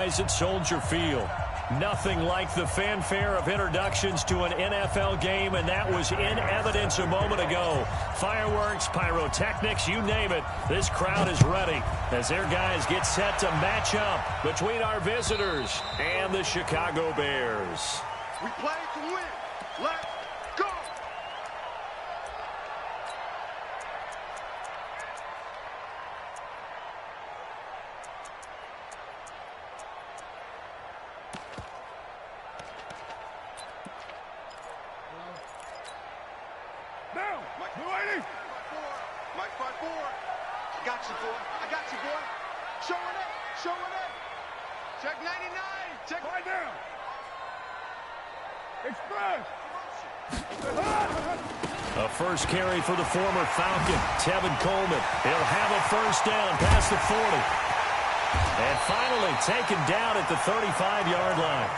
At Soldier Field. Nothing like the fanfare of introductions to an NFL game, and that was in evidence a moment ago. Fireworks, pyrotechnics, you name it. This crowd is ready as their guys get set to match up between our visitors and the Chicago Bears. We play to win. Let's go! Down! Mike 280! Mike 5-4. I got you, boy. I got you, boy. Showing it. Showing it. Check 99. Check. Right down. Express. A first carry for the former Falcon, Tevin Coleman. He'll have a first down past the 40. And finally taken down at the 35-yard line.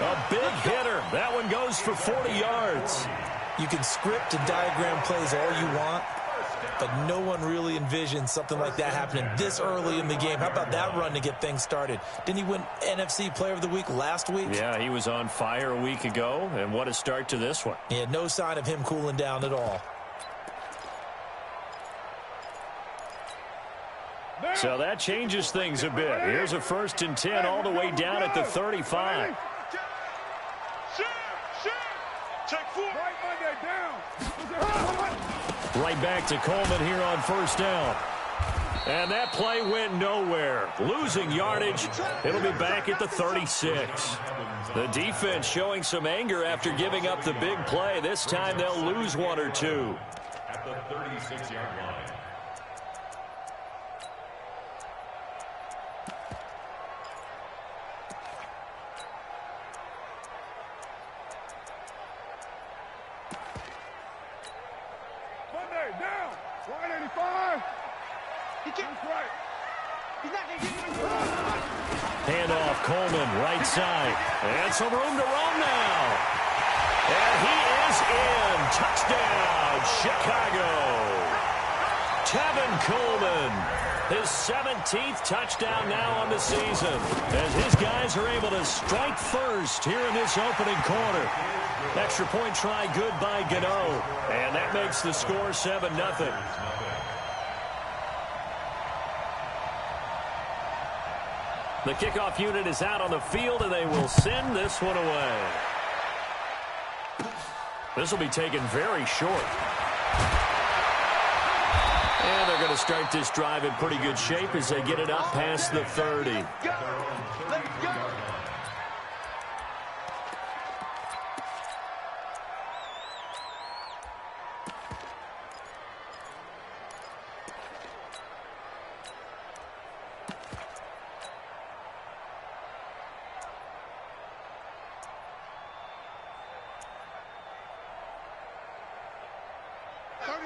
A big hitter. That one goes for 40 yards. You can script and diagram plays all you want, but no one really envisions something like that happening this early in the game. How about that run to get things started? Didn't he win NFC Player of the Week last week? Yeah, he was on fire a week ago, and what a start to this one. Yeah, no sign of him cooling down at all. So that changes things a bit. Here's a 1st and 10 all the way down at the 35. Check 4. Right Monday down. Right back to Coleman here on first down. And that play went nowhere. Losing yardage. It'll be back at the 36. The defense showing some anger after giving up the big play. This time they'll lose one or two. At the 36-yard line. Monday down. 185. He can't. That's right. He's not going to get you. Handoff, Coleman, right side. And some room to run now. And he is in. Touchdown, Chicago. Tevin Coleman, his 17th touchdown now on the season, as his guys are able to strike first here in this opening quarter. Extra point try good by Gano, and that makes the score 7-0. The kickoff unit is out on the field, and they will send this one away. This will be taken very short. And they're going to start this drive in pretty good shape as they get it up past the 30. Let's go.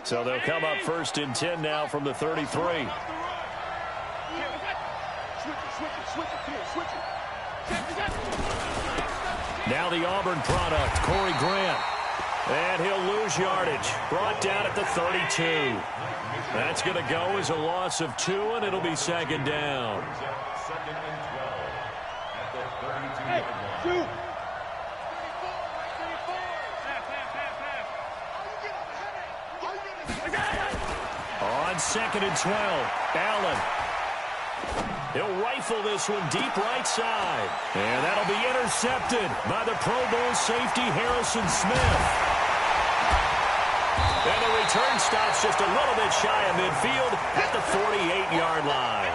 So they'll come up 1st and 10 now from the 33. Now the Auburn product, Corey Grant. And he'll lose yardage. Brought down at the 32. That's going to go as a loss of 2, and it'll be 2nd down. Second and 12 at the 32-yard line. On 2nd and 12, Allen. He'll rifle this one deep right side. And that'll be intercepted by the Pro Bowl safety Harrison Smith. And the return stops just a little bit shy of midfield at the 48-yard line.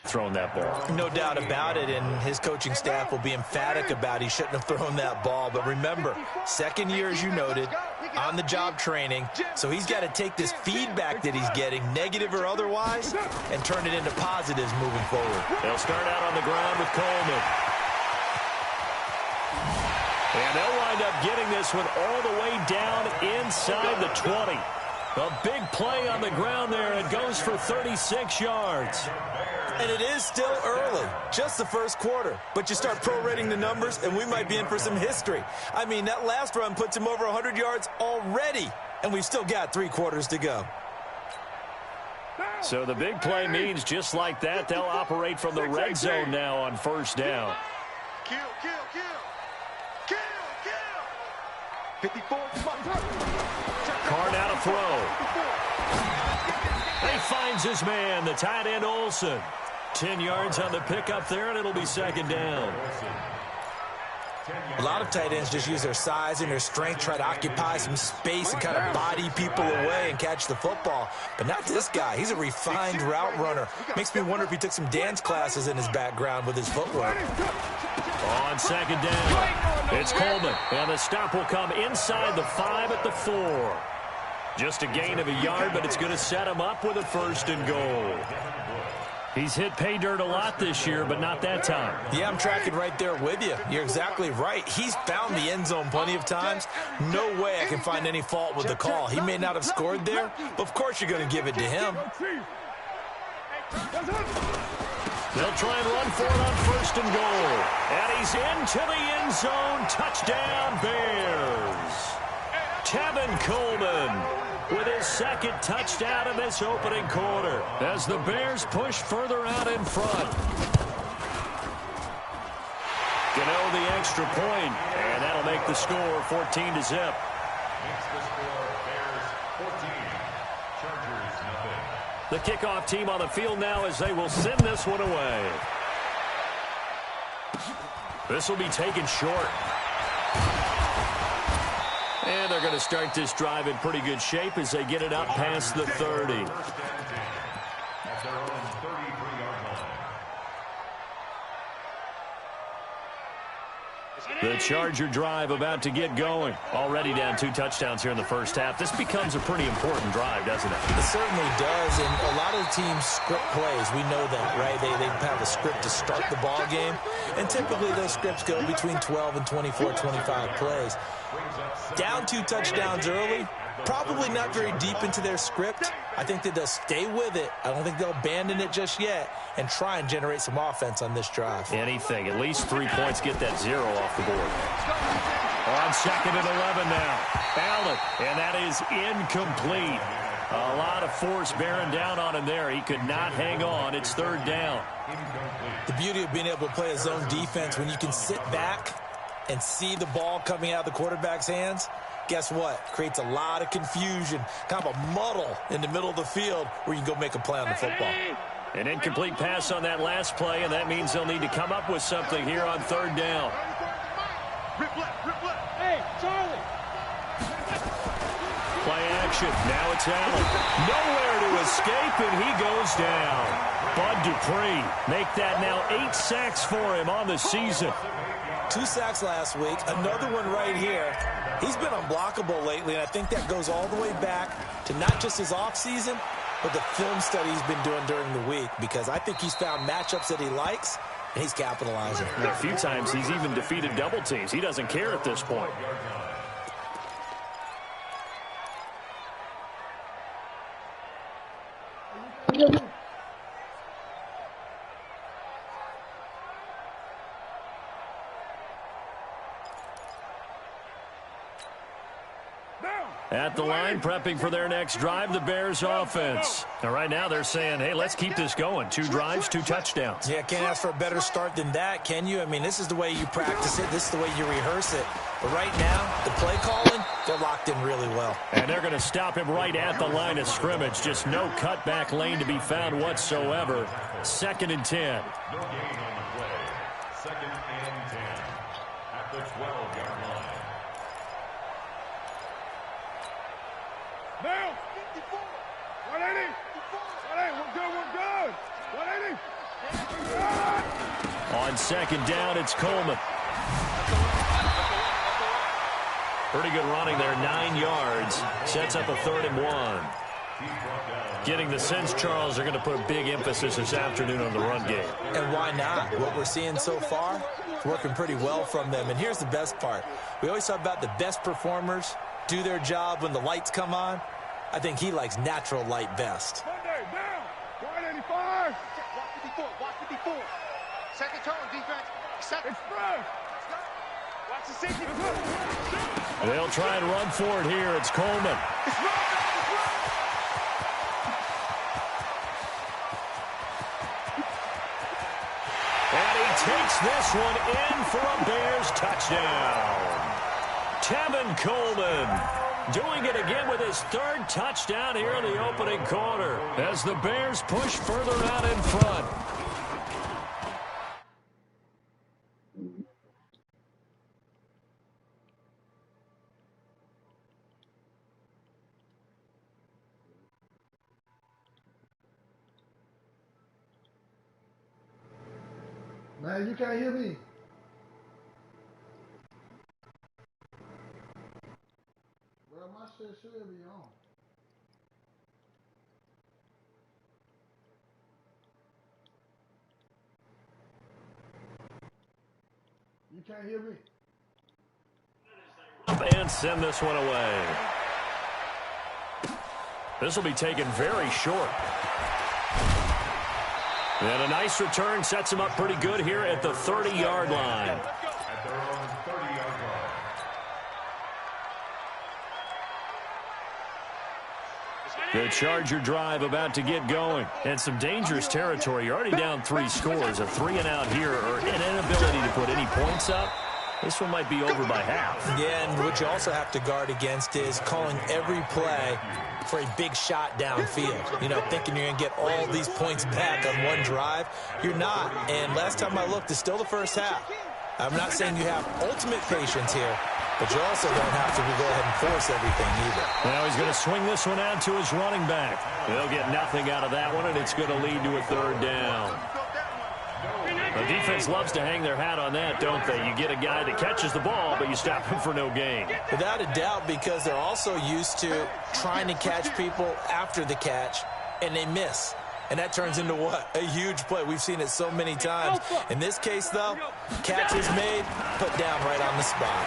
Thrown that ball. No doubt about it, and his coaching staff will be emphatic about he shouldn't have thrown that ball. But remember, second year, as you noted, on-the-job training, so he's got to take this feedback that he's getting, negative or otherwise, and turn it into positives moving forward. They'll start out on the ground with Coleman. And they'll wind up getting this one all the way down inside the 20. A big play on the ground there. It goes for 36 yards. And it is still early, just the first quarter. But you start prorating the numbers, and we might be in for some history. I mean, that last run puts him over 100 yards already, and we've still got 3 quarters to go. So the big play means just like that, they'll operate from the red zone now on first down. Kill, kill, kill. Kill, kill. 54. Carr now to throw. He finds his man, the tight end Olsen. 10 yards on the pickup there, and it'll be second down. A lot of tight ends just use their size and their strength, try to occupy some space and kind of body people away and catch the football. But not this guy. He's a refined route runner. Makes me wonder if he took some dance classes in his background with his footwork. On second down, it's Coleman, and the stop will come inside the 5 at the 4. Just a gain of a yard, but it's going to set him up with a first and goal. He's hit pay dirt a lot this year, but not that time. Yeah, I'm tracking right there with you. You're exactly right. He's found the end zone plenty of times. No way I can find any fault with the call. He may not have scored there, but of course you're going to give it to him. They'll try and run for it on first and goal. And he's into the end zone. Touchdown, Bears. Tevin Coleman with his second touchdown in this opening quarter as the Bears push further out in front. Gano the extra point, and that'll make the score 14-0. Makes the score Bears 14, Chargers nothing. The kickoff team on the field now as they will send this one away. This will be taken short. And they're going to start this drive in pretty good shape as they get it up past the 30. At their own 33-yard line. The Charger drive about to get going. Already down 2 touchdowns here in the first half. This becomes a pretty important drive, doesn't it? It certainly does, and a lot of the teams script plays. We know that, right? They have a script to start the ball game, and typically those scripts go between 12 and 24, 25 plays. Down 2 touchdowns early, probably not very deep into their script. I think that they'll stay with it. I don't think they'll abandon it just yet and try and generate some offense on this drive. Anything. At least 3 points, get that 0 off the board. On second and 11 now. Allen, and that is incomplete. A lot of force bearing down on him there. He could not hang on. It's third down. The beauty of being able to play a zone defense when you can sit back and see the ball coming out of the quarterback's hands, guess what? Creates a lot of confusion, kind of a muddle in the middle of the field where you can go make a play on the football. An incomplete pass on that last play, and that means they'll need to come up with something here on third down. Hey, Charlie. Play action. Now it's Allen. Nowhere to escape, and he goes down. Bud Dupree make that now 8 sacks for him on the season. 2 sacks last week, another one right here. He's been unblockable lately, and I think that goes all the way back to not just his offseason, but the film study he's been doing during the week, because I think he's found matchups that he likes, and he's capitalizing. A few times he's even defeated double teams. He doesn't care at this point. At the line, prepping for their next drive, the Bears offense. And right now they're saying, hey, let's keep this going. 2 drives, 2 touchdowns. Yeah, can't ask for a better start than that, can you? I mean, this is the way you practice it. This is the way you rehearse it. But right now, the play calling, they're locked in really well. And they're going to stop him right at the line of scrimmage. Just no cutback lane to be found whatsoever. 2nd and 10. No gain on the play. 2nd and 10 at the 12-yard line. Now. 180. 180. On second down, it's Coleman. Pretty good running there, 9 yards. Sets up a 3rd and 1. Getting the sense, Charles, they're going to put a big emphasis this afternoon on the run game. And why not? What we're seeing so far, it's working pretty well from them. And here's the best part. We always talk about the best performers do their job when the lights come on. I think he likes natural light best. Monday, down. Wide 85. Watch 54. Second tone, defense. Second. Express. Watch the safety. They'll try and run for it here. It's Coleman. And he takes this one in for a Bears touchdown. Tevin Coleman doing it again with his 3rd touchdown here in the opening quarter as the Bears push further out in front. Man, you can't hear me. Well, my shit should be on. You can't hear me. And send this one away. This will be taken very short. And a nice return sets him up pretty good here at the 30-yard line. At their own 30-yard line. The Charger drive about to get going. And some dangerous territory. You're already down 3 scores. A 3-and-out here or an inability to put any points up. This one might be over by half. Yeah, and what you also have to guard against is calling every play for a big shot downfield. You know, thinking you're going to get all these points back on one drive. You're not. And last time I looked, it's still the first half. I'm not saying you have ultimate patience here, but you also don't have to go ahead and force everything either. Now he's going to swing this one out to his running back. They'll get nothing out of that one, and it's going to lead to a 3rd down. The defense loves to hang their hat on that, don't they? You get a guy that catches the ball, but you stop him for no gain. Without a doubt, because they're also used to trying to catch people after the catch, and they miss. And that turns into what? A huge play. We've seen it so many times. In this case, though, catch is made, put down right on the spot.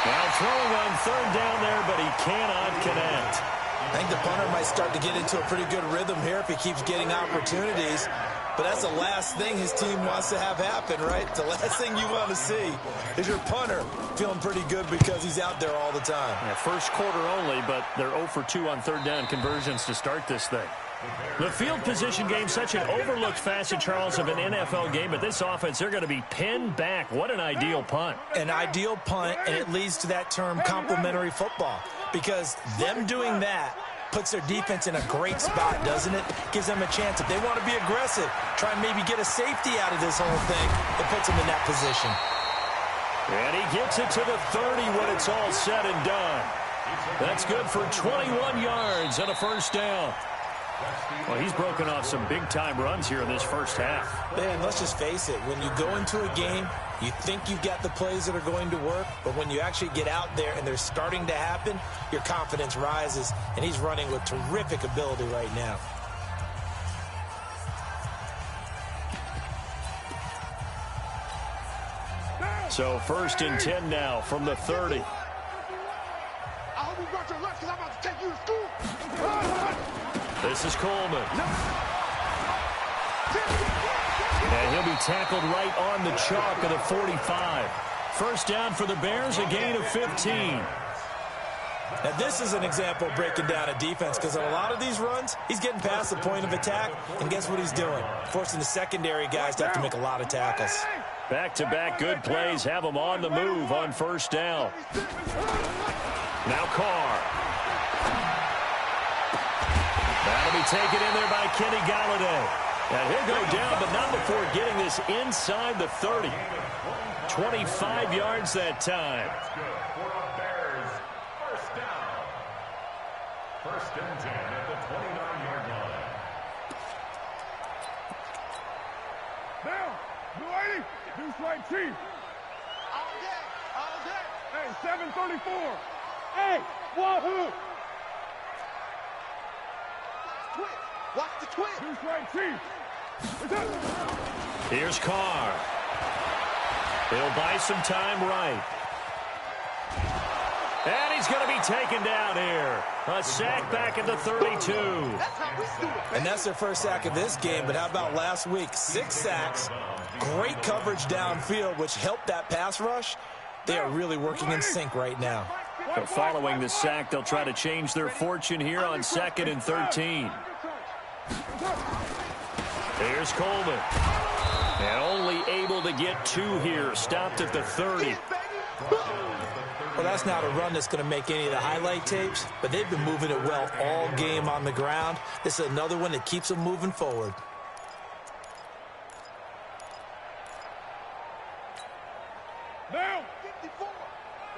Now throwing on 3rd down there, but he cannot connect. I think the punter might start to get into a pretty good rhythm here if he keeps getting opportunities. But that's the last thing his team wants to have happen, right? The last thing you want to see is your punter feeling pretty good because he's out there all the time. Yeah, first quarter only, but they're 0 for 2 on 3rd down conversions to start this thing. The field position game, such an overlooked facet, Charles, of an NFL game. But this offense, they're going to be pinned back. What an ideal punt. An ideal punt, and it leads to that term complementary football. Because them doing that puts their defense in a great spot, doesn't it? Gives them a chance. If they want to be aggressive, try and maybe get a safety out of this whole thing, it puts them in that position. And he gets it to the 30 when it's all said and done. That's good for 21 yards and a 1st down. Well, he's broken off some big-time runs here in this first half. Man, let's just face it. When you go into a game, you think you've got the plays that are going to work, but when you actually get out there and they're starting to happen, your confidence rises, and he's running with terrific ability right now. So 1st and 10 now from the 30. I hope you brought your lunch because I'm about to take you to school. This is Coleman. And he'll be tackled right on the chalk of the 45. 1st down for the Bears, a gain of 15. Now, this is an example of breaking down a defense because on a lot of these runs, he's getting past the point of attack, and guess what he's doing? Forcing the secondary guys to have to make a lot of tackles. Back-to-back good plays have them on the move on 1st down. Now Carr. That'll be taken in there by Kenny Galladay. And he'll go down, but not before getting this inside the 30. 25 yards that time. That's good for a Bears 1st down. 1st and 10 at the 29-yard line. Down. Blue 80, Deuce right chief. All day, all day. Hey, 734. Hey, Wahoo. Twist. Watch the twist. Deuce right chief. What's up? Here's Carr. He'll buy some time right. And he's going to be taken down here. A sack back at the 32. That's how we do it. And that's their first sack of this game, but how about last week? 6 sacks, great coverage downfield, which helped that pass rush. They are really working in sync right now. So following the sack, they'll try to change their fortune here on 2nd and 13. Here's Coleman. And only able to get 2 here. Stopped at the 30. Well, that's not a run that's going to make any of the highlight tapes, but they've been moving it well all game on the ground. This is another one that keeps them moving forward. Now, 54.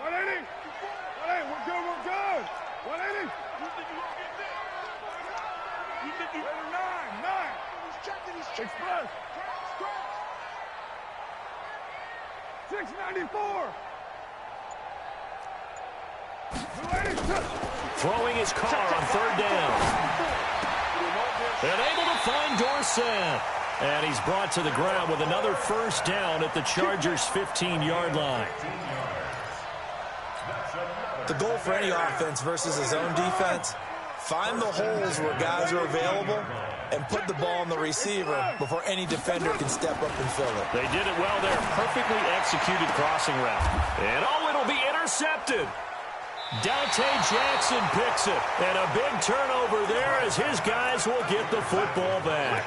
180. 180, we're good, we're good. 180. You think you're going to get this? You think you're 9. He's checking, Express. 694. Throwing his car on 3rd down. And able to find Dorsett. And he's brought to the ground with another first down at the Chargers' 15-yard line. The goal for any offense versus his own defense, find the holes where guys are available and put the ball on the receiver before any defender can step up and fill it. They did it well there. Perfectly executed crossing route. And it'll be intercepted. Dante Jackson picks it. And a big turnover there as his guys will get the football back.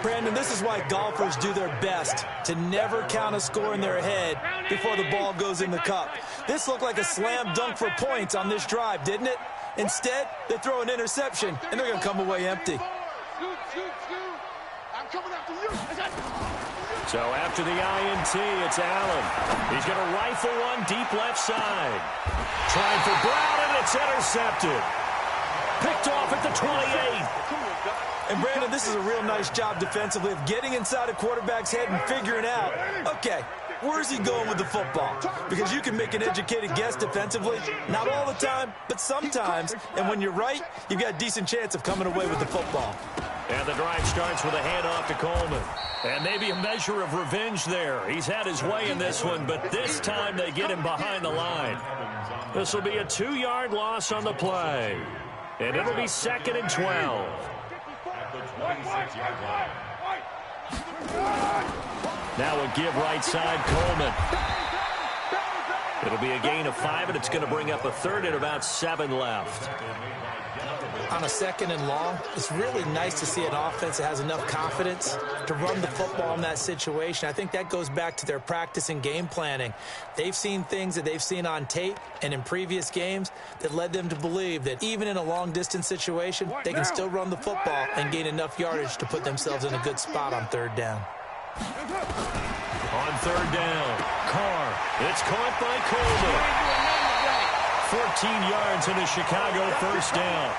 Brandon, this is why golfers do their best to never count a score in their head before the ball goes in the cup. This looked like a slam dunk for points on this drive, didn't it? Instead, they throw an interception, and they're going to come away empty. I'm coming after you. So after the INT, it's Allen. He's going to rifle one deep left side. Trying for Brown, and it's intercepted. Picked off at the 28. And, Brandon, this is a real nice job defensively of getting inside a quarterback's head and figuring out, okay, where's he going with the football? Because you can make an educated guess defensively. Not all the time, but sometimes. And when you're right, you've got a decent chance of coming away with the football. And the drive starts with a handoff to Coleman. And maybe a measure of revenge there. He's had his way in this one, but this time they get him behind the line. This will be a 2-yard loss on the play. And it'll be 2nd and 12. Now a give right side, Coleman. It'll be a gain of 5, and it's going to bring up a 3rd and about 7 left. On a 2nd and long, it's really nice to see an offense that has enough confidence to run the football in that situation. I think that goes back to their practice and game planning. They've seen things that they've seen on tape and in previous games that led them to believe that even in a long-distance situation, they can still run the football and gain enough yardage to put themselves in a good spot on 3rd down. On 3rd down, Carr. It's caught by Coleman. 14 yards in a Chicago first down.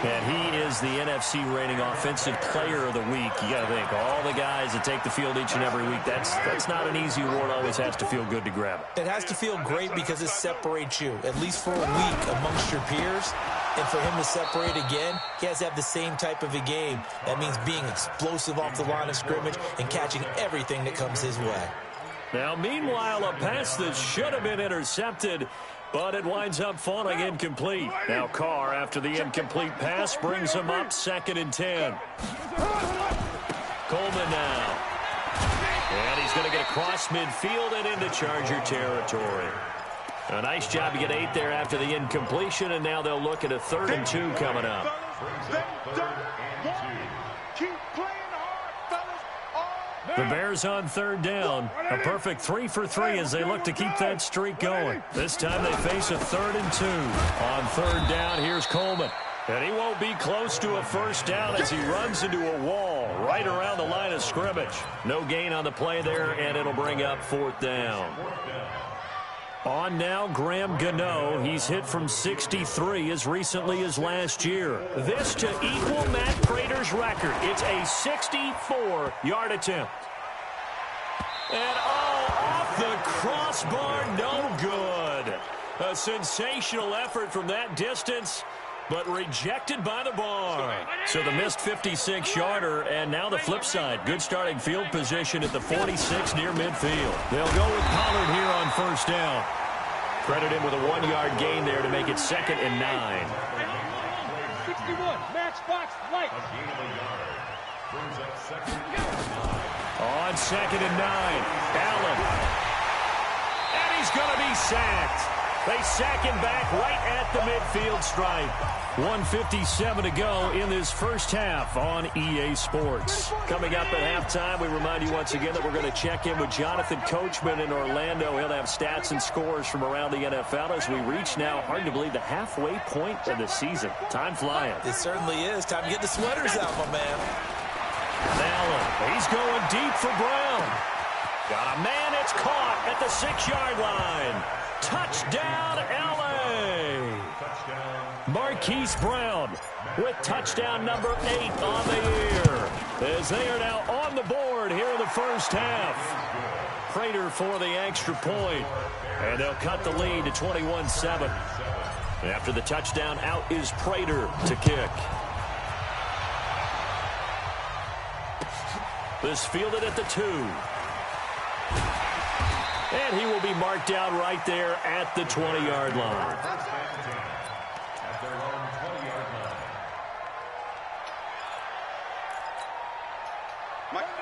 And he is the NFC rating offensive player of the week. You got to think, all the guys that take the field each and every week, that's not an easy award. Always has to feel good to grab it. It has to feel great because it separates you, at least for a week, amongst your peers. And for him to separate again, he has to have the same type of a game. That means being explosive off the line of scrimmage and catching everything that comes his way. Now, meanwhile, a pass that should have been intercepted, but it winds up falling incomplete. Now Carr, after the incomplete pass, brings him up 2nd and 10. Coleman now. And he's going to get across midfield and into Charger territory. A nice job to get 8 there after the incompletion, and now they'll look at a 3rd and 2 coming up. The Bears on 3rd down. A perfect 3 for 3 as they look to keep that streak going. This time they face a 3rd and 2. On 3rd down, here's Coleman. And he won't be close to a first down as he runs into a wall right around the line of scrimmage. No gain on the play there, and it'll bring up 4th down. On now, Graham Gano. He's hit from 63 as recently as last year. This to equal Matt Prater's record. It's a 64-yard attempt. And off the crossbar, no good. A sensational effort from that distance, but rejected by the bar. So the missed 56-yarder, and now the flip side. Good starting field position at the 46 near midfield. They'll go with Pollard here on first down. Credit him with a 1-yard gain there to make it 2nd and 9. 61, matchbox light. On 2nd and 9, Allen. And he's going to be sacked. They sack him back right at the midfield stripe. 1:57 to go in this first half on EA Sports. Coming up at halftime, we remind you once again that we're going to check in with Jonathan Coachman in Orlando. He'll have stats and scores from around the NFL as we reach now, hard to believe, the halfway point of the season. Time flying. It certainly is. Time to get the sweaters out, my man. Allen, he's going deep for Brown. Got a man, it's caught at the 6-yard line. Touchdown, L.A. Marquise Brown with touchdown number 8 on the year. As they are now on the board here in the first half. Prater for the extra point. And they'll cut the lead to 21-7. After the touchdown, out is Prater to kick. This fielded at the 2. And he will be marked out right there at the 20-yard line.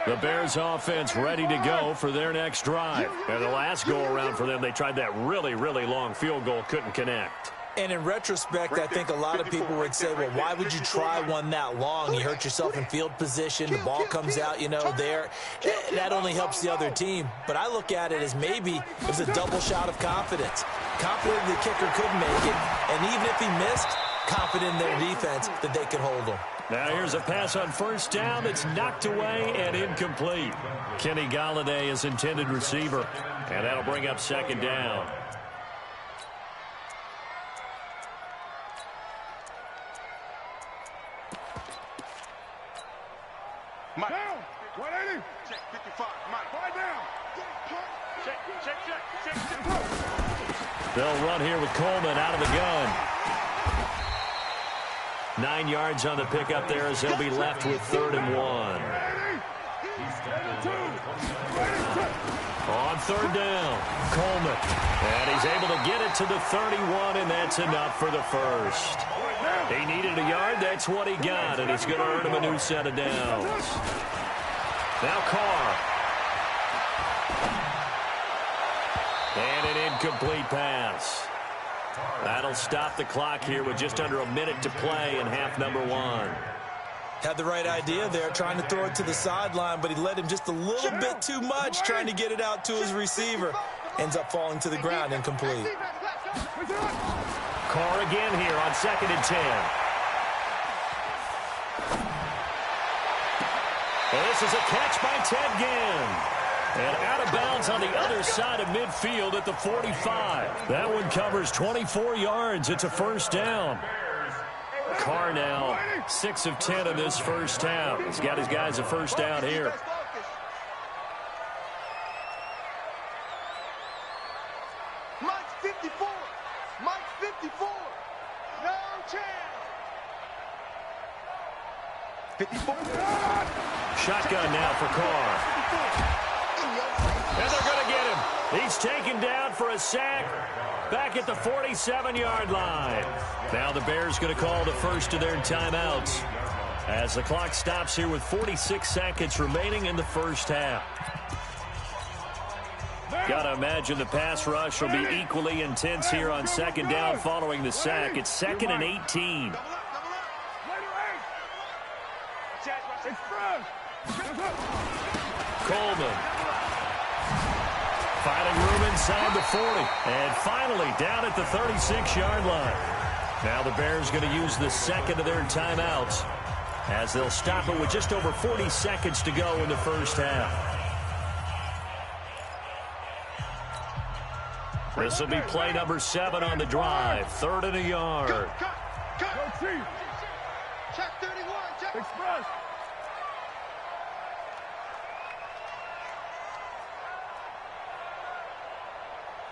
The Bears offense ready to go for their next drive. And the last go-around for them, they tried that really, really long field goal, couldn't connect. And in retrospect, I think a lot of people would say, well, why would you try one that long? You hurt yourself in field position. The ball comes out, there. That only helps the other team. But I look at it as maybe it was a double shot of confidence. Confident the kicker could make it. And even if he missed, confident in their defense that they could hold him. Now here's a pass on first down that's knocked away and incomplete. Kenny Golladay is intended receiver. And that'll bring up 2nd down. Mike. Down. 180. Check 55. Mike. 5 down. Check. They'll run here with Coleman out of the gun. 9 yards on the pickup there as they'll be left with 3rd and 1. On 3rd down, Coleman. And he's able to get it to the 31, and that's enough for the first. He needed a yard. That's what he got, and it's going to earn him a new set of downs. Now Carr. And an incomplete pass. That'll stop the clock here with just under a minute to play in half number 1. Had the right idea there, trying to throw it to the sideline, but he led him just a little bit too much, trying to get it out to his receiver. Ends up falling to the ground, incomplete. Carr again here on 2nd and 10. And this is a catch by Ted Ginn. And out of bounds on the other side of midfield at the 45. That one covers 24 yards. It's a first down. Carr now 6 of 10 in this first half. He's got his guys a first down here. Mike's 54. Mike's 54. No chance. 54. Shotgun now for Carr. And they're going to get him. He's taken down for a sack back at the 47-yard line. Now the Bears going to call the first of their timeouts as the clock stops here with 46 seconds remaining in the first half. Got to imagine the pass rush will be equally intense here on 2nd down following the sack. It's 2nd and 18. Coleman. Finding room inside the 40. And finally down at the 36-yard line. Now the Bears going to use the second of their timeouts as they'll stop it with just over 40 seconds to go in the first half. This will be play number 7 on the drive. 3rd and a yard. Cut. Go Chief. Check 31. Check. Express.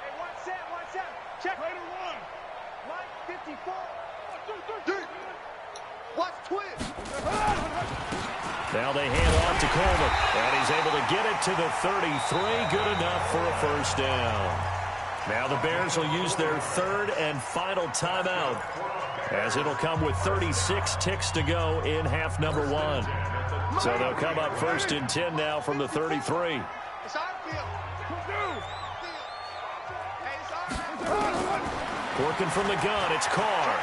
Hey, one set. Check. Play to one. Mike 54. 1, 2, 3. Watch twist. Now they hand off to Coleman, and he's able to get it to the 33. Good enough for a first down. Now the Bears will use their 3rd and final timeout, as it'll come with 36 ticks to go in half number 1. So they'll come up 1st and 10 now from the 33. It's our field. Hey, it's our. Working from the gun, it's Carr.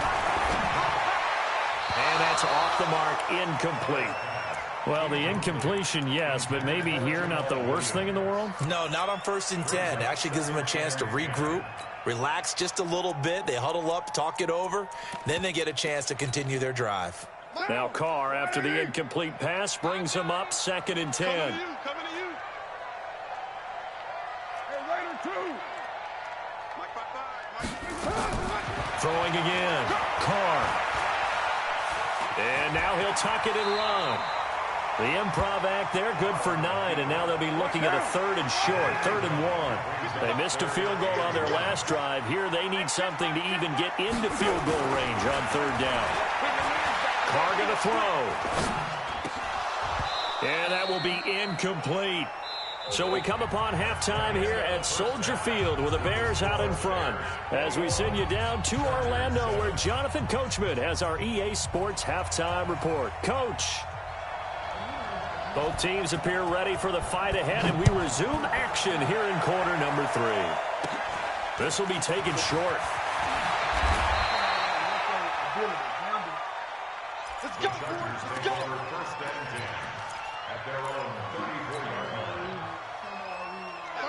And that's off the mark, incomplete. Well, the incompletion, yes, but maybe here not the worst thing in the world? No, not on 1st and 10. It actually gives them a chance to regroup, relax just a little bit. They huddle up, talk it over. Then they get a chance to continue their drive. Now Carr, after the incomplete pass, brings him up 2nd and 10. Coming to you. Hey, Raider 2. Mike 5. Throwing again. Carr. And now he'll tuck it and run. The improv act there, good for 9, and now they'll be looking at a 3rd and short, 3rd and 1. They missed a field goal on their last drive. Here they need something to even get into field goal range on 3rd down. Carr going to throw. And that will be incomplete. So we come upon halftime here at Soldier Field with the Bears out in front, as we send you down to Orlando, where Jonathan Coachman has our EA Sports halftime report. Coach. Both teams appear ready for the fight ahead, and we resume action here in quarter number 3. This will be taken short. Let's go, boys. Let's go. First and 10 at their own 34-yard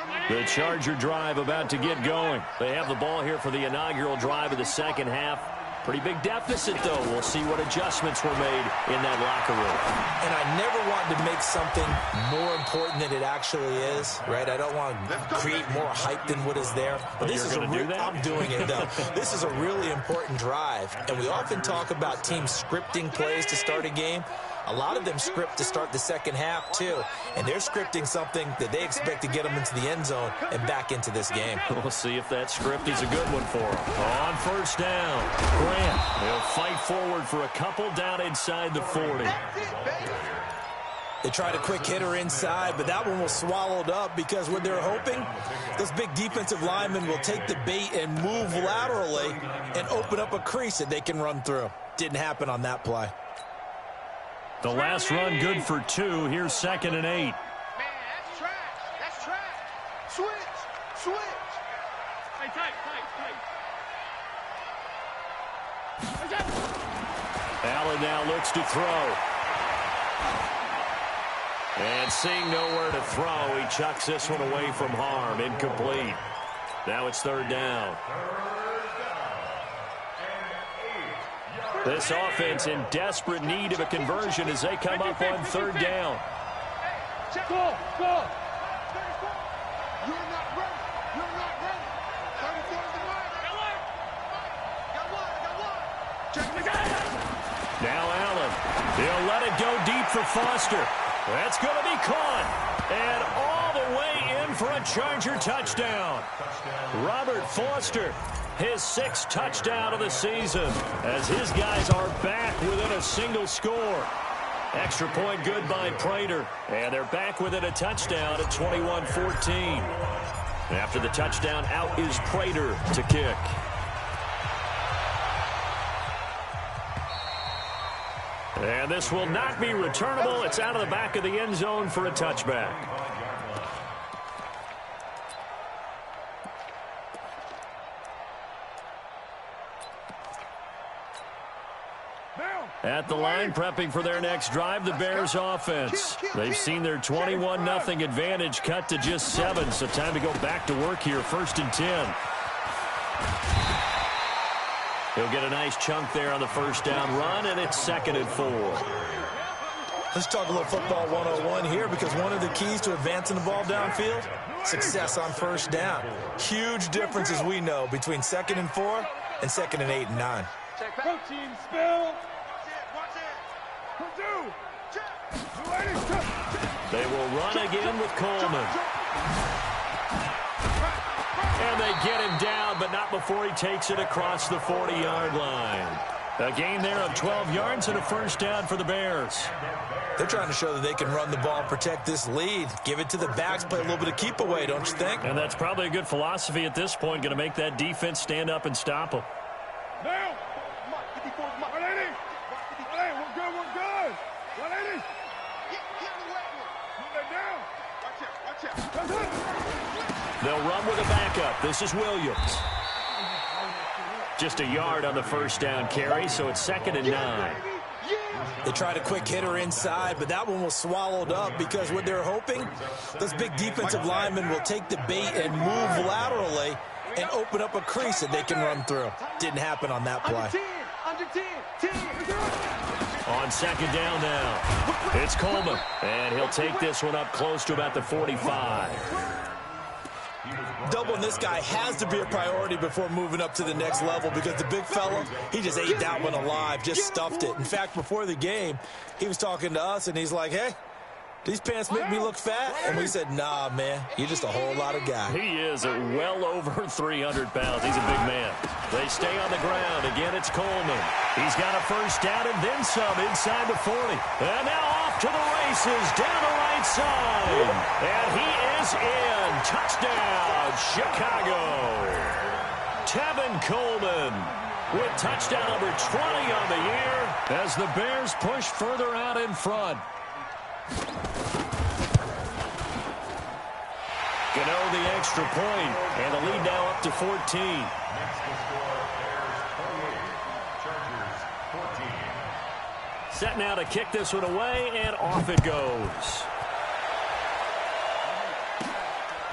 line. The Charger drive about to get going. They have the ball here for the inaugural drive of the second half. Pretty big deficit, though. We'll see what adjustments were made in that locker room. And I never want to make something more important than it actually is, right? I don't want to create more hype than what is there. But this is You're gonna do that? I'm doing it, though. This is a really important drive. And we often talk about teams scripting plays to start a game. A lot of them script to start the second half, too. And they're scripting something that they expect to get them into the end zone and back into this game. We'll see if that script is a good one for them. On 1st down, Grant. They'll fight forward for a couple down inside the 40. They tried a quick hitter inside, but that one was swallowed up because what they're hoping, those big defensive linemen will take the bait and move laterally and open up a crease that they can run through. Didn't happen on that play. The last run good for 2. Here's 2nd and 8. Man, that's trash. That's trash. Switch. Hey, tight. Allen now looks to throw. And seeing nowhere to throw, he chucks this one away from harm. Incomplete. Now it's 3rd down. This offense in desperate need of a conversion as they come up on 3rd down. Go. You're not ready. 34 is the mark. Got one. Check the guy. Now Allen. He'll let it go deep for Foster. That's going to be caught. And all the way in for a Charger touchdown. Robert Foster, his 6th touchdown of the season, as his guys are back within a single score. Extra point good by Prater, and they're back within a touchdown at 21-14. After the touchdown, out is Prater to kick. And this will not be returnable. It's out of the back of the end zone for a touchback. At the line, prepping for their next drive, the Bears offense. They've seen their 21-0 advantage cut to just 7, so time to go back to work here. 1st and 10. He'll get a nice chunk there on the 1st down run, and it's 2nd and 4. Let's talk a little football 101 here, because one of the keys to advancing the ball downfield, success on first down. Huge difference, as we know, between 2nd and 4 and 2nd and 8 and 9. Coaching spill. Purdue. They will run again with Coleman. And they get him down, but not before he takes it across the 40-yard line. A gain there of 12 yards and a first down for the Bears. They're trying to show that they can run the ball, protect this lead, give it to the backs, play a little bit of keep away, don't you think? And that's probably a good philosophy at this point, going to make that defense stand up and stop them. Now. 180. Hey, we're good, we're good. 180. Move that down. Watch out. They'll run with a backup. This is Williams. Just a yard on the first down carry, so it's 2nd and 9. They tried a quick hitter inside, but that one was swallowed up, because what they're hoping, those big defensive linemen will take the bait and move laterally and open up a crease that they can run through. Didn't happen on that play. On 2nd down now, it's Coleman, and he'll take this one up close to about the 45. Doubling this guy has to be a priority before moving up to the next level, because the big fella, he just ate that one alive, just stuffed it. In fact, before the game, he was talking to us, and he's like, hey, these pants make me look fat? And we said, nah, man, you're just a whole lot of guy. He is at well over 300 pounds. He's a big man. They stay on the ground. Again, it's Coleman. He's got a first down and then some inside the 40. And now off to the races down the right side. And he is in. Touchdown, Chicago. Tevin Coleman with touchdown number 20 on the year as the Bears push further out in front. Gano the extra point, and the lead now up to 14. Next to score, Bears 28, Chargers 14. Set now to kick this one away, and off it goes.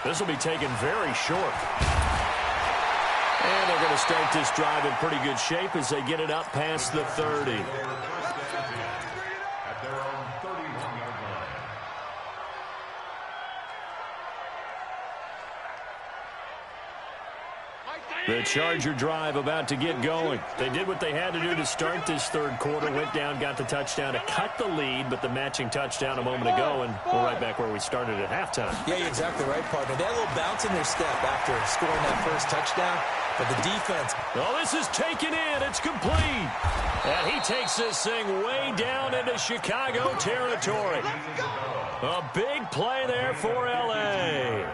This will be taken very short. And they're going to start this drive in pretty good shape as they get it up past the 30. At their own 31-yard line. The Charger drive about to get going. They did what they had to do to start this third quarter. Went down, got the touchdown to cut the lead, but the matching touchdown a moment ago, and we're right back where we started at halftime. Yeah, you're exactly right, partner. They had a little bounce in their step after scoring that first touchdown, but the defense... Oh, this is taken in. It's complete. And he takes this thing way down into Chicago territory. A big play there for L.A.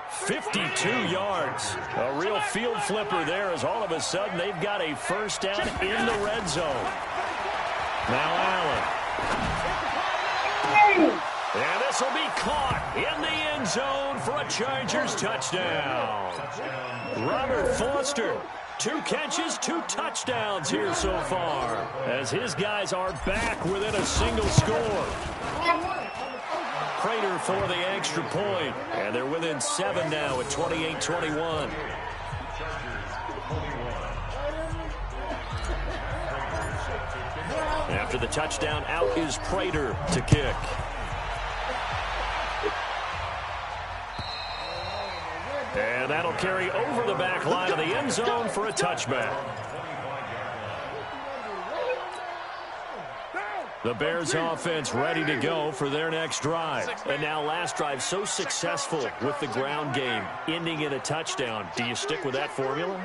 52 yards. A real field flipper there, as all of a sudden they've got a first down in the red zone. Now Allen. And this will be caught in the end zone for a Chargers touchdown. Robert Foster, 2 catches, 2 touchdowns here so far, as his guys are back within a single score. Prater for the extra point, and they're within 7 now at 28-21. After the touchdown, out is Prater to kick. And that'll carry over the back line of the end zone for a touchback. The Bears offense ready to go for their next drive. And now last drive so successful with the ground game, ending in a touchdown. Do you stick with that formula?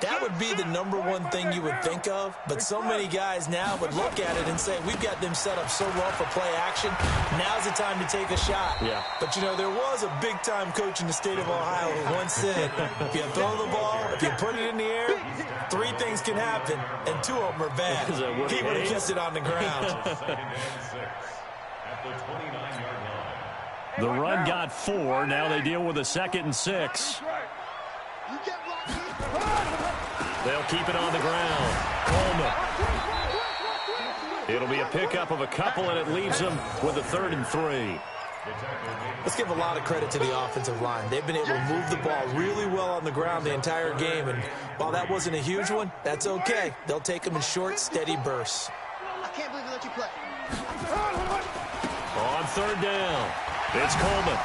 That would be the #1 thing you would think of, but so many guys now would look at it and say, we've got them set up so well for play action, now's the time to take a shot. Yeah. But, you know, there was a big-time coach in the state of Ohio who once said, if you throw the ball, if you put it in the air, 3 things can happen, and 2 of them are bad. He would have kissed it on the ground. The run got 4. Now they deal with a 2nd and 6. They'll keep it on the ground. Coleman. It'll be a pickup of a couple, and it leaves them with a 3rd and 3. Let's give a lot of credit to the offensive line. They've been able to move the ball really well on the ground the entire game, and while that wasn't a huge one, that's okay. They'll take them in short, steady bursts. I can't believe they let you play. On third down, it's Coleman.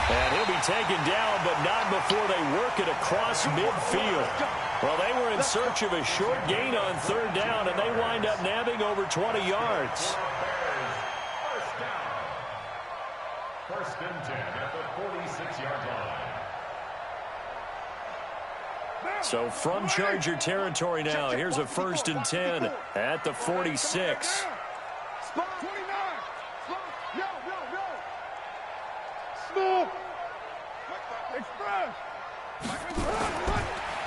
And he'll be taken down, but not before they work it across midfield. Well, they were in search of a short gain on third down, and they wind up nabbing over 20 yards. First and 10 at the 46-yard line. So from Charger territory now, here's a first and 10 at the 46.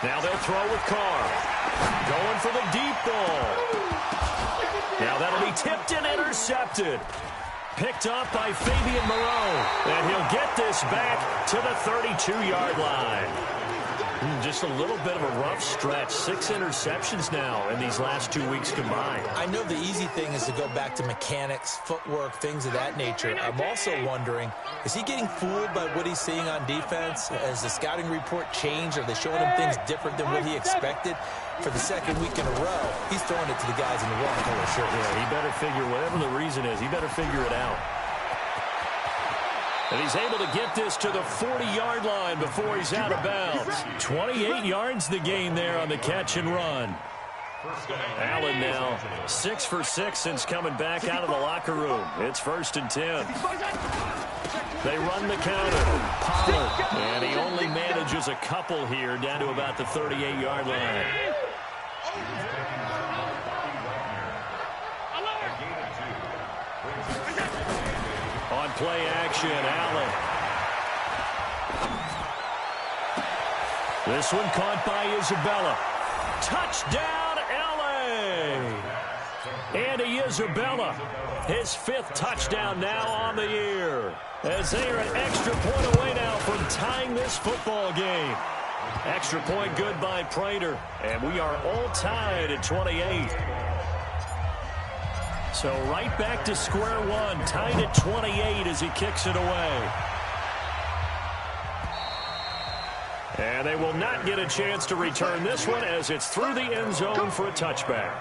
Now they'll throw with Carr. Going for the deep ball. Now that'll be tipped and intercepted. Picked up by Fabian Moreau. And he'll get this back to the 32-yard line. Just a little bit of a rough stretch. 6 interceptions now in these last 2 weeks combined. I know the easy thing is to go back to mechanics, footwork, things of that nature. I'm also wondering, is he getting fooled by what he's seeing on defense? Has the scouting report changed? Are they showing him things different than what he expected? For the second week in a row, he's throwing it to the guys in the wrong color shirts. Yeah, he better figure, whatever the reason is, he better figure it out. And he's able to get this to the 40-yard line before he's out of bounds. 28 yards the gain there on the catch and run. Allen now 6 for 6 since coming back out of the locker room. It's first and 10. They run the counter. Pollard. And he only manages a couple here down to about the 38-yard line. On play action, Allen. This one caught by Isabella. Touchdown, L.A. Andy Isabella, his 5th touchdown now on the year. As they are an extra point away now from tying this football game. Extra point good by Prater. And we are all tied at 28. So right back to square one, tied at 28 as he kicks it away. And they will not get a chance to return this one as it's through the end zone for a touchback.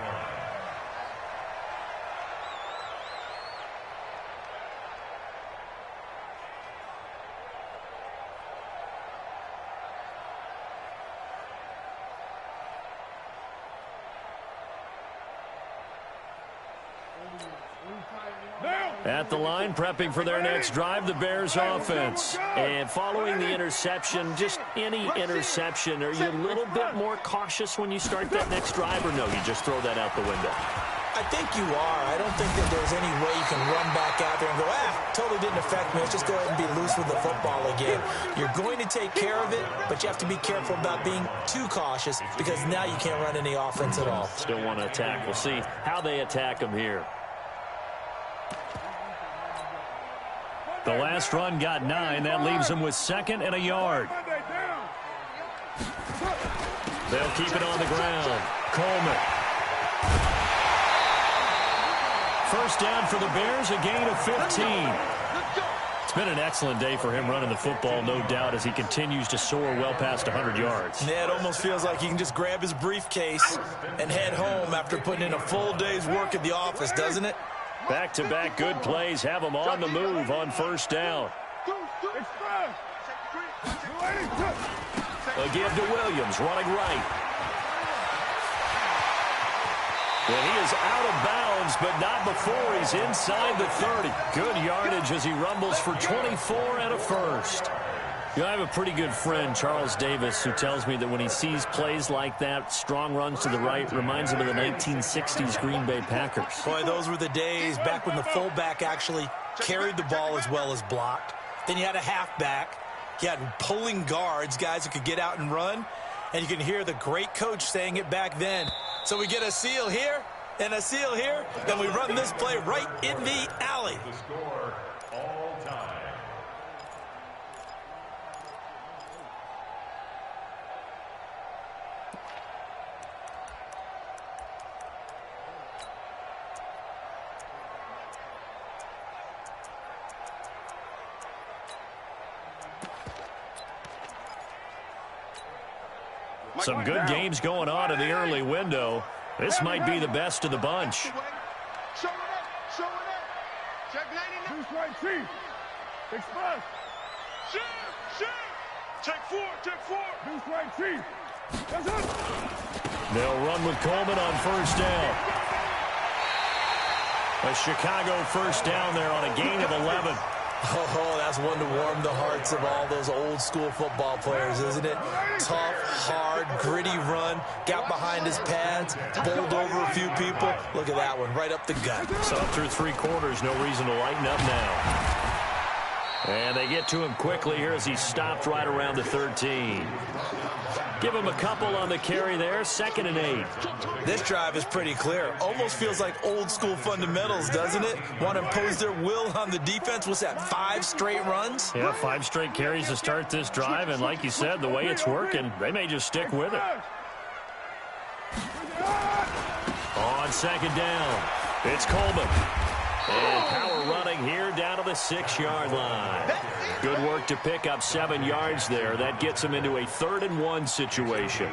At the line, prepping for their next drive, the Bears offense. And following the interception, just any interception, are you a little bit more cautious when you start that next drive, or no, you just throw that out the window? I think you are. I don't think that there's any way you can run back out there and go, totally didn't affect me. Let's just go ahead and be loose with the football again. You're going to take care of it, but you have to be careful about being too cautious because now you can't run any offense at all. Still want to attack. We'll see how they attack them here. The last run got 9. That leaves them with 2nd and a yard. They'll keep it on the ground. Coleman. First down for the Bears, a gain of 15. It's been an excellent day for him running the football, no doubt, as he continues to soar well past 100 yards. Yeah, it almost feels like he can just grab his briefcase and head home after putting in a full day's work at the office, doesn't it? Back-to-back good plays have him on the move on first down. A give to Williams, running right. And he is out of bounds, but not before he's inside the 30. Good yardage as he rumbles for 24 and a first. You know, I have a pretty good friend, Charles Davis, who tells me that when he sees plays like that, strong runs to the right, reminds him of the 1960s Green Bay Packers. Boy, those were the days back when the fullback actually carried the ball as well as blocked. Then you had a halfback. You had pulling guards, guys who could get out and run. And you can hear the great coach saying it back then. So we get a seal here and a seal here, and we run this play right in the alley. The score, all time. Some good games going on in the early window. This might be the best of the bunch. Showing it. Showing it. Check 99. Two strike, Chief. Express. Shoot. Shoot. Check 4. Check 4. Two strike, Chief. That's it. They'll run with Coleman on first down. A Chicago first down there on a gain of 11. Oh, that's one to warm the hearts of all those old school football players, isn't it? Tough, hard, gritty run. Got behind his pads, bowled over a few people. Look at that one, right up the gut. So through 3 quarters, no reason to lighten up now. And they get to him quickly here as he stopped right around the 13. Give him a couple on the carry there, 2nd and 8. This drive is pretty clear. Almost feels like old school fundamentals, doesn't it? Want to impose their will on the defense. What's that, 5 straight runs? Yeah, 5 straight carries to start this drive. And like you said, the way it's working, they may just stick with it. On 2nd down, it's Coleman. And power running here down to the 6-yard line. Good work to pick up 7 yards there. That gets him into a 3rd and 1 situation.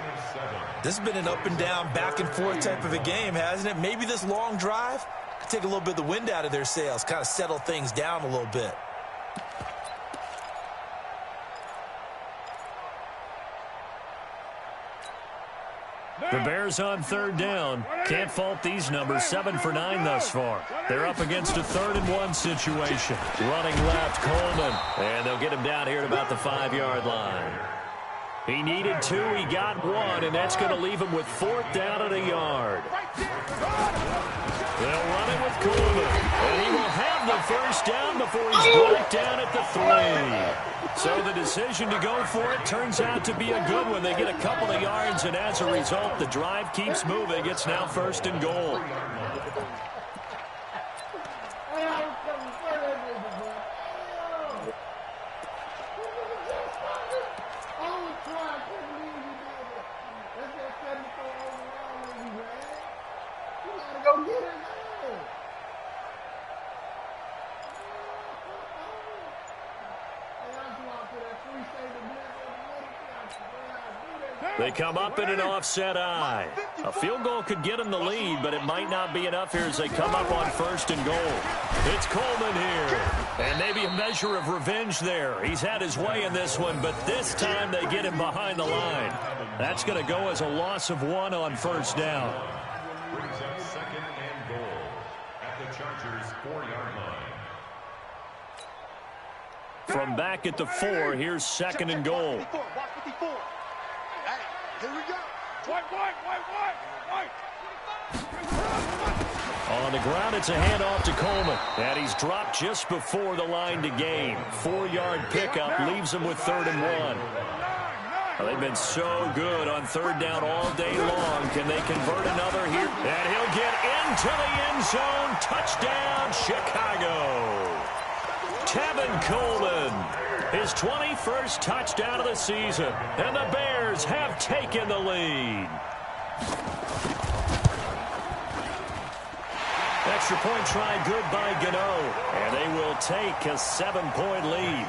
This has been an up and down, back and forth type of a game, hasn't it? Maybe this long drive could take a little bit of the wind out of their sails, kind of settle things down a little bit. The Bears on 3rd down. Can't fault these numbers. 7 for 9 thus far. They're up against a 3rd and 1 situation. Running left, Coleman. And they'll get him down here at about the 5-yard line. He needed 2. He got 1, and that's going to leave him with 4th down and a yard. They'll run it with Coleman. And he will have the first down before he's brought down at the 3. So the decision to go for it turns out to be a good one. They get a couple of yards, and as a result, the drive keeps moving. It's now 1st and goal. Go get it. They come up in an offset eye. A field goal could get them the lead, but it might not be enough here as they come up on 1st and goal. It's Coleman here. And maybe a measure of revenge there. He's had his way in this one, but this time they get him behind the line. That's going to go as a loss of 1 on 1st down. Brings up 2nd and goal at the Chargers' 4-yard line. From back at the 4, here's 2nd and goal. Watch 54. Hey, here we go. White. On the ground, it's a handoff to Coleman. And he's dropped just before the line to gain. 4-yard pickup leaves him with 3rd and 1. Well, they've been so good on 3rd down all day long. Can they convert another here? And he'll get into the end zone. Touchdown, Chicago. Tevin Coleman, his 21st touchdown of the season. And the Bears have taken the lead. Extra point try good by Gano. And they will take a 7-point lead.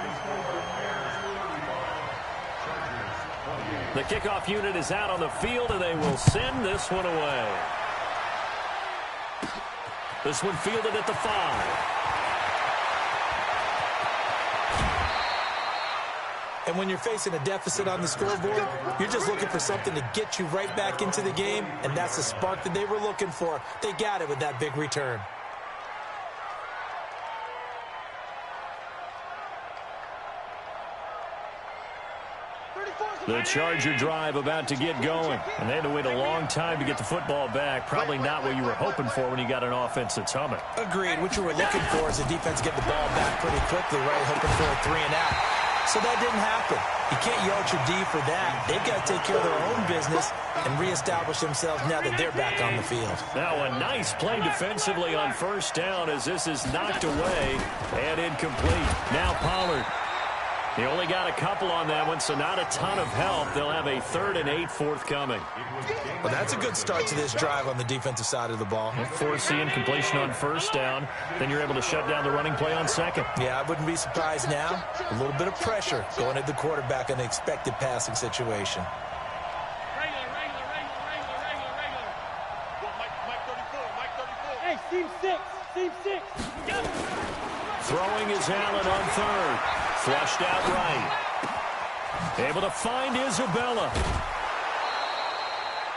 The kickoff unit is out on the field, and they will send this one away. This one fielded at the 5. And when you're facing a deficit on the scoreboard, you're just looking for something to get you right back into the game, and that's the spark that they were looking for. They got it with that big return. The Charger drive about to get going, and they had to wait a long time to get the football back. Probably not what you were hoping for when you got an offense that's humming. Agreed. What you were looking for is the defense get the ball back pretty quickly, right? Hoping for a 3 and out. So that didn't happen. You can't yard your D for that. They've got to take care of their own business and reestablish themselves now that they're back on the field. Now a nice play defensively on 1st down as this is knocked away and incomplete. Now Pollard. He only got a couple on that one, so not a ton of help. They'll have a 3rd and 8 forthcoming. Well, that's a good start to this drive on the defensive side of the ball. Foreseeing completion on 1st down. Then you're able to shut down the running play on 2nd. Yeah, I wouldn't be surprised now. A little bit of pressure going at the quarterback in an expected passing situation. Well, Mike 34. Hey, seam six. Seam six. Throwing is Allen on third. Flushed out right. Able to find Isabella.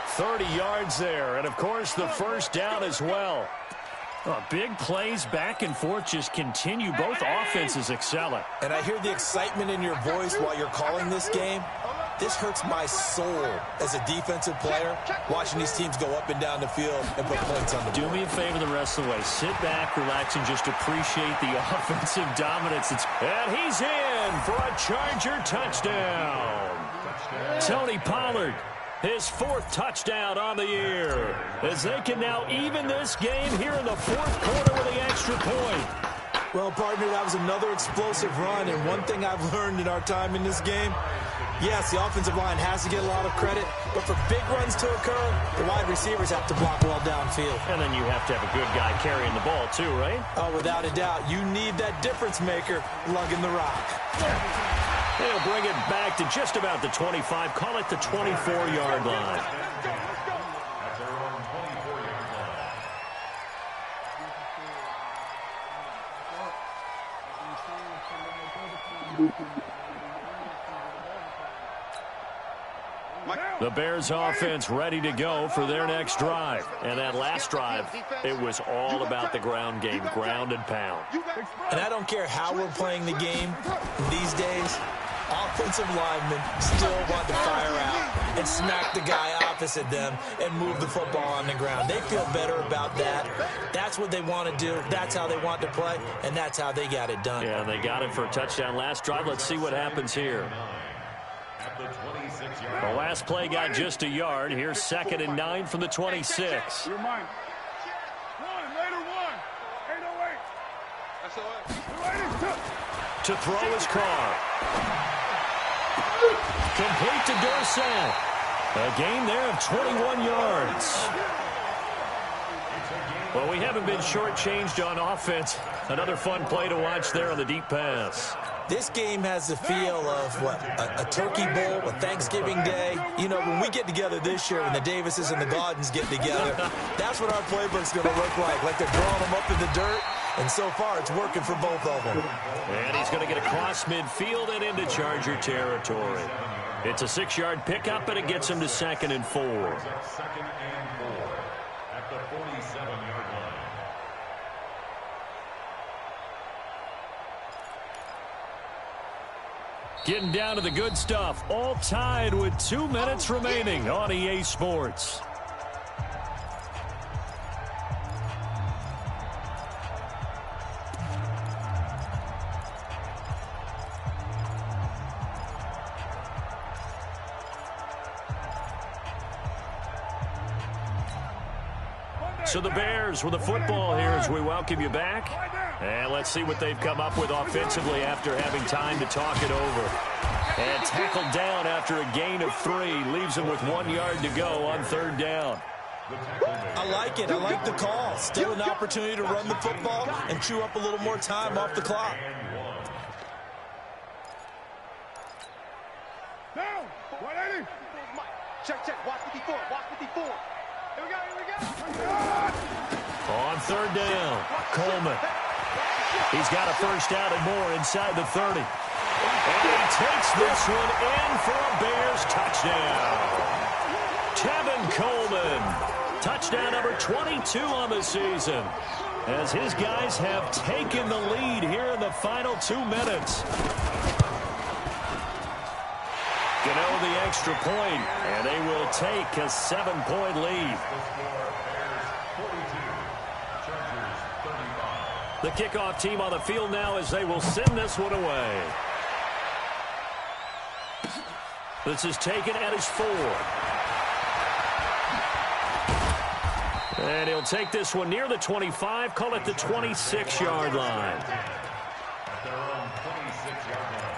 30 yards there. And, of course, the first down as well. Big plays back and forth just continue. Both offenses excelling. And I hear the excitement in your voice while you're calling this game. This hurts my soul as a defensive player, watching these teams go up and down the field and put points on the board. Do me a favor the rest of the way. Sit back, relax, and just appreciate the offensive dominance. And he's in for a Charger touchdown. Tony Pollard, his fourth touchdown on the year, as they can now even this game here in the fourth quarter with the extra point. Well, partner, that was another explosive run, and one thing I've learned in our time in this game, yes, the offensive line has to get a lot of credit, but for big runs to occur, the wide receivers have to block well downfield. And then you have to have a good guy carrying the ball too, right? Oh, without a doubt. You need that difference maker lugging the rock. They'll bring it back to just about the 25. Call it the 24-yard line. The Bears offense ready to go for their next drive. And that last drive, it was all about the ground game, ground and pound. And I don't care how we're playing the game these days, offensive linemen still want to fire out and smack the guy opposite them and move the football on the ground. They feel better about that. That's what they want to do. That's how they want to play, and that's how they got it done. Yeah, they got it for a touchdown last drive. Let's see what happens here. The last play got just a yard. Here's 2nd and 9 from the 26. You're mine. One, later one. 808. That's all right. To throw his car. Complete to Dorsett. A gain there of 21 yards. Well, we haven't been shortchanged on offense. Another fun play to watch there on the deep pass. This game has the feel of, what, a Turkey Bowl, a Thanksgiving Day. You know, when we get together this year, when the Davises and the Gaudens get together, that's what our playbook's going to look like they're drawing them up in the dirt. And so far, it's working for both of them. And he's going to get across midfield and into Charger territory. It's a 6-yard pickup, and it gets him to 2nd and 4. 2nd and 4 at the 47-yard line. Getting down to the good stuff. All tied with 2 minutes remaining on EA Sports. So the Bears with the football here as we welcome you back. And let's see what they've come up with offensively after having time to talk it over. And tackled down after a gain of 3. Leaves them with 1 yard to go on 3rd down. I like it. I like the call. Still an opportunity to run the football and chew up a little more time off the clock. Down. 180. Check. Watch 54. Watch 54. Here we go. On 3rd down, Coleman. He's got a first down and more inside the 30. And he takes this one in for a Bears touchdown. Tevin Coleman, touchdown number 22 on the season, as his guys have taken the lead here in the final 2 minutes. Gano the extra point, and they will take a 7-point lead. The kickoff team on the field now as they will send this one away. This is taken at his 4. And he'll take this one near the 25, call it the 26-yard line. At their own 26-yard line.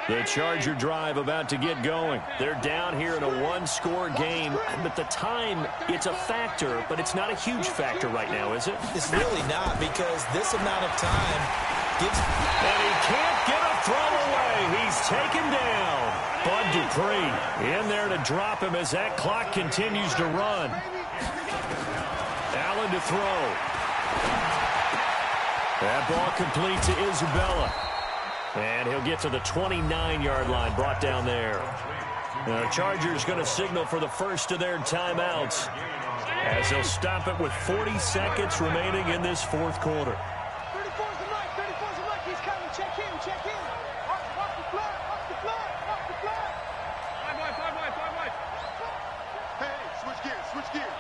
The Charger drive about to get going. They're down here in a 1-score game, but the time, it's a factor, but it's not a huge factor right now, is it? It's really not, because this amount of time gives... And he can't get a throw away. He's taken down. Bud Dupree in there to drop him as that clock continues to run. Allen to throw. That ball complete to Isabella. And he'll get to the 29-yard line, brought down there. The Chargers going to signal for the first of their timeouts as they'll stop it with 40 seconds remaining in this fourth quarter. 34's the mic, 34's the mic. He's coming. Check in, check in. Watch the flag, watch the flag, watch the flag. Five wide. Hey, switch gears.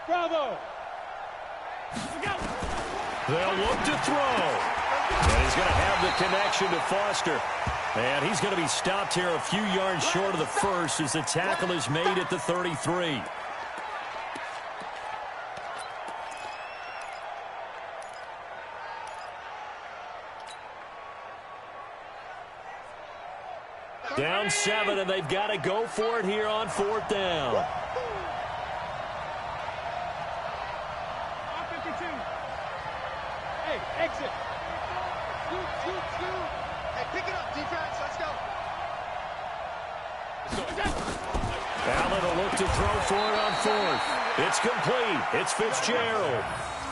Bravo. They'll look to throw. And he's going to have the connection to Foster. And he's going to be stopped here a few yards short of the first as the tackle is made at the 33. Down 7, and they've got to go for it here on fourth down. Exit. Scoot. Hey, pick it up, defense. Let's go. Allen will look to throw for it on fourth. It's complete. It's Fitzgerald.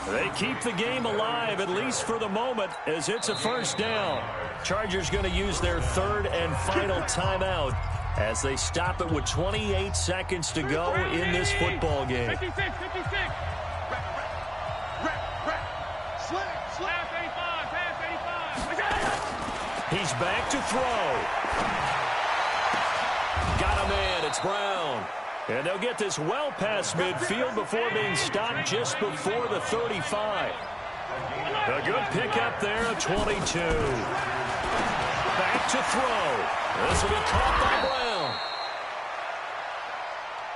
They keep the game alive, at least for the moment, as it's a first down. Chargers going to use their third and final timeout as they stop it with 28 seconds to go in this football game. 56. He's back to throw. Got a man. It's Brown. And they'll get this well past midfield before being stopped just before the 35. A good pickup there at 22. Back to throw. This will be caught by Brown.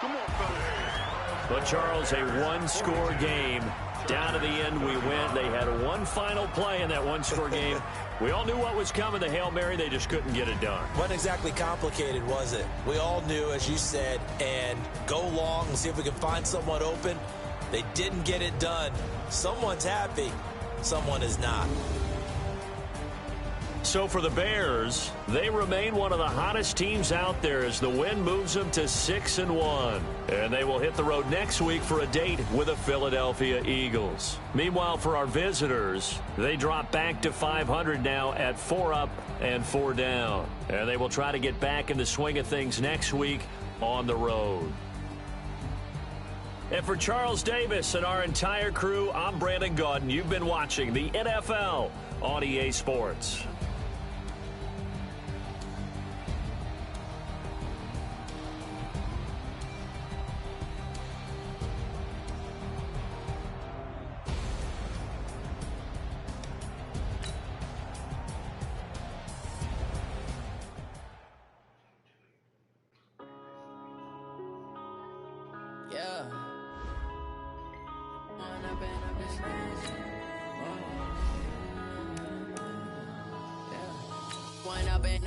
Come on, fellas. But, Charles, a one-score game. Down to the end we went. They had one final play in that one-score game. We all knew what was coming, the Hail Mary. They just couldn't get it done. Wasn't exactly complicated, was it? We all knew, as you said, and go long and see if we can find someone open. They didn't get it done. Someone's happy. Someone is not. So for the Bears, they remain one of the hottest teams out there as the win moves them to 6-1. And they will hit the road next week for a date with the Philadelphia Eagles. Meanwhile, for our visitors, they drop back to 500 now at 4 up and 4 down. And they will try to get back in the swing of things next week on the road. And for Charles Davis and our entire crew, I'm Brandon Gaudin. You've been watching the NFL on EA Sports.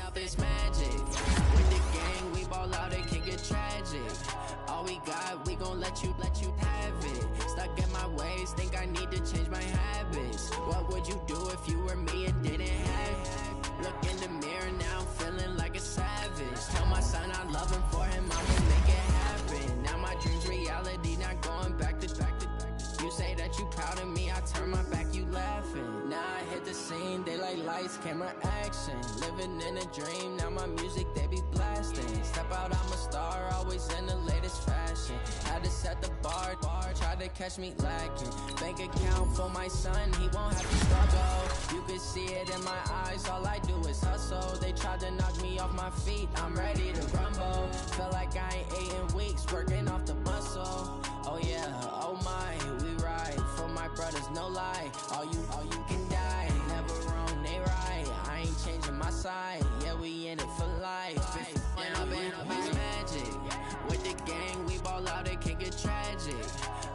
Up is magic. With the gang, we ball out, it can get tragic. All we got, we gon' let you have it. Stuck in my ways, think I need to change my habits. What would you do if you were me and didn't have it? Look in the mirror now, I'm feeling like a savage. Tell my son I love him, for him I'ma make it happen. Now my dreams reality, not going back to. You say that you proud of me, I turn my back, you laughing. Now I hit the scene, they like lights, camera, action. Living in a dream, now my music, they be blasting. Step out, I'm a star, always in the latest fashion. Had to set the bar, try to catch me lacking. Bank account for my son, he won't have to struggle. You can see it in my eyes, all I do is hustle. They tried to knock me off my feet, I'm ready to rumble. Feel like I ain't ate in weeks, working off the muscle. Oh yeah, oh my, we ride for my brothers, no lie. All you can die, never wrong, they right. I ain't changing my side, yeah, we in it for life. Up is magic. With the gang, we ball out, it can get tragic.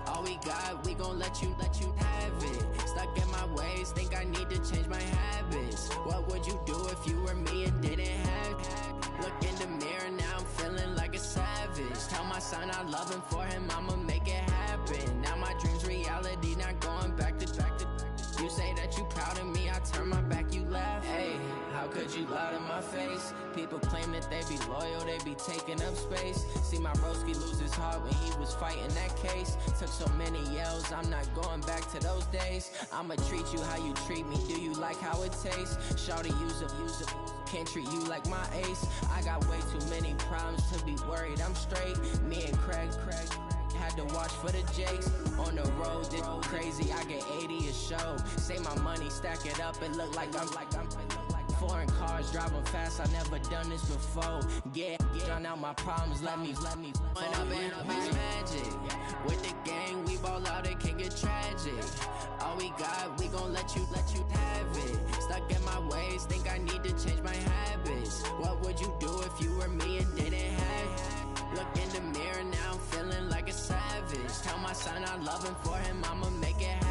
All we got, we gon' let you have it. Stuck in my ways, think I need to change my habits. What would you do if you were me and didn't have it? Look in the mirror, now I'm feeling like a savage. Tell my son I love him, for him I'ma make it happen. Now my dreams reality, not going back to. You say that you proud of me, I turn my back, you laugh. Hey, how could you loud in my face. People claim that they be loyal, they be taking up space. See my broski lose his heart when he was fighting that case. Took so many yells, I'm not going back to those days. I'ma treat you how you treat me, do you like how it tastes? Shawty use a can't treat you like my ace. I got way too many problems to be worried, I'm straight. Me and Craig had to watch for the Jakes. On the road, this crazy, I get 80 a show. Say my money, stack it up, and look like I'm foreign cars, driving fast, I never done this before. Drown out my problems, let me When up in it's magic. With the gang, we ball out, it can get tragic. All we got, we gon' let you have it. Stuck in my ways, think I need to change my habits. What would you do if you were me and didn't have it? Look in the mirror now, feeling like a savage. Tell my son I love him, for him I'ma make it happen.